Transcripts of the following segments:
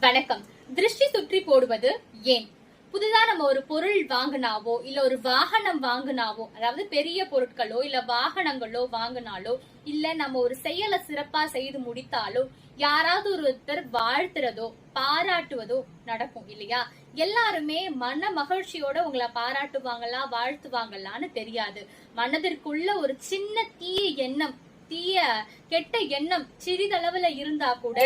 வணக்கம். திருஷ்டி சுற்றி போடுவது ஏன்? புதுதா நம்ம ஒரு பொருள் வாங்கினாவோ இல்ல ஒரு வாகனம் வாங்கினாவோ, அதாவது பெரிய பொருட்களோ இல்ல வாகனங்களோ வாங்கினாலோ இல்ல நம்ம ஒரு செயலை சிறப்பா செய்து முடித்தாலோ யாராவது ஒருத்தர் வாழ்த்துறதோ பாராட்டுவதோ நடக்கும் இல்லையா? எல்லாருமே மன மகிழ்ச்சியோட உங்களை பாராட்டுவாங்களா வாழ்த்துவாங்களான்னு தெரியாது. மனதிற்குள்ள ஒரு சின்ன தீய எண்ணம், தீய கெட்ட எண்ணம் சிறிதளவுல இருந்தா கூட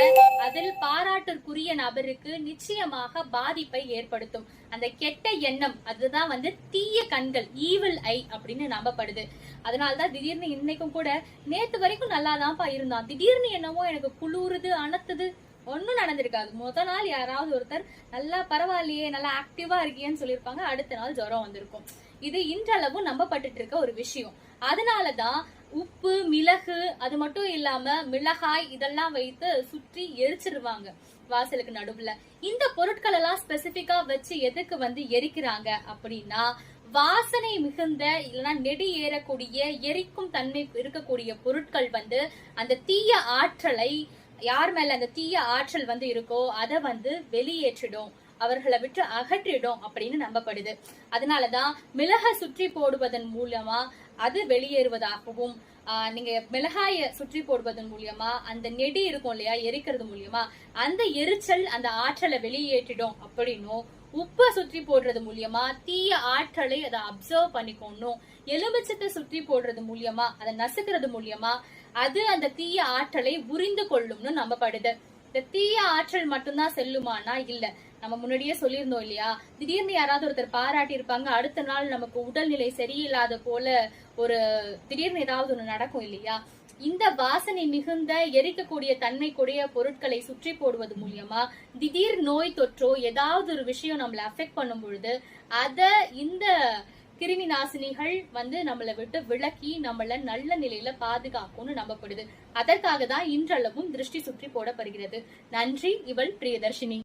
அதில் பாராட்டுக்குரிய நபருக்கு நிச்சயமாக பாதிப்பை ஏற்படுத்தும். அந்த கெட்ட எண்ணம் அதுதான் தீய கண்கள், ஈவில் ஐ அப்படின்னு நம்பப்படுது. அதனாலதான் திடீர்னு இன்னைக்கும் கூட நேத்து வரைக்கும் நல்லாதான்ப்பா இருந்தான், திடீர்னு என்னவோ எனக்கு குளிருது அனத்துது, ஒன்னும் நடந்திருக்காது. முத நாள் யாராவது ஒருத்தர் நல்லா பரவாயில்லையே நல்லா ஆக்டிவா இருக்கேன்னு சொல்லியிருப்பாங்க, அடுத்த நாள் ஜுரம் வந்திருக்கும். இது இன்றளவும் நம்பப்பட்டு இருக்க ஒரு விஷயம். அதனாலதான் உப்பு மிளகு அது மட்டும் இல்லாம மிளகாய் இதெல்லாம் வைத்து சுற்றி எரிச்சிருவாங்க வாசலுக்கு நடுவுல. இந்த பொருட்கள் எல்லாம் ஸ்பெசிபிக்கா வச்சு எதுக்கு எரிக்கிறாங்க அப்படின்னா, வாசனை மிகுந்த இல்லைன்னா நெடி ஏறக்கூடிய எரிக்கும் தன்மை இருக்கக்கூடிய பொருட்கள் அந்த தீய ஆற்றலை, யார் மேல அந்த தீய ஆற்றல் இருக்கோ அதை வெளியேற்றிடும், அவர்களை விட்டு அகற்றிடும் அப்படின்னு நம்பப்படுது. அதனாலதான் மிளகை சுற்றி போடுவதன் மூலமா அது வெளியேறுவதாகவும், நீங்க மிளகாய சுற்றி போடுவதன் மூலியமா அந்த நெடி இருக்கும் இல்லையா, எரிக்கிறது மூலியமா அந்த எரிச்சல் அந்த ஆற்றலை வெளியேற்றிடும் அப்படின்னும், உப்பை சுற்றி போடுறது மூலியமா தீய ஆற்றலை அதை அப்சர்வ் பண்ணிக்கணும், எலுமிச்சத்தை சுற்றி போடுறது மூலியமா அதை நசுக்கிறது மூலியமா அது அந்த தீய ஆற்றலை உறிந்து கொள்ளும்னு நம்பப்படுது. இந்த தீய ஆற்றல் மட்டும்தான் செல்லுமானா இல்ல. நம்ம முன்னாடியே சொல்லியிருந்தோம் இல்லையா, திடீர்னு யாராவது ஒருத்தர் பாராட்டி இருப்பாங்க, அடுத்த நாள் நமக்கு உடல்நிலை சரியில்லாத போல ஒரு திடீர்னு ஏதாவது ஒண்ணு நடக்கும் இல்லையா. இந்த வாசனை மிகுந்த எரிக்கக்கூடிய தன்மை கூடிய பொருட்களை சுற்றி போடுவது மூலியமா திடீர் நோய் தொற்றோ ஏதாவது ஒரு விஷயம் நம்மள அஃபெக்ட் பண்ணும் பொழுது அத இந்த கிருமி நாசினிகள் நம்மளை விட்டு விலக்கி நம்மள நல்ல நிலையில பாதுகாக்கும்னு நம்பப்படுது. அதற்காக தான் இன்றளவும் திருஷ்டி சுற்றி போடப்படுகிறது. நன்றி. இவள் பிரியதர்ஷினி.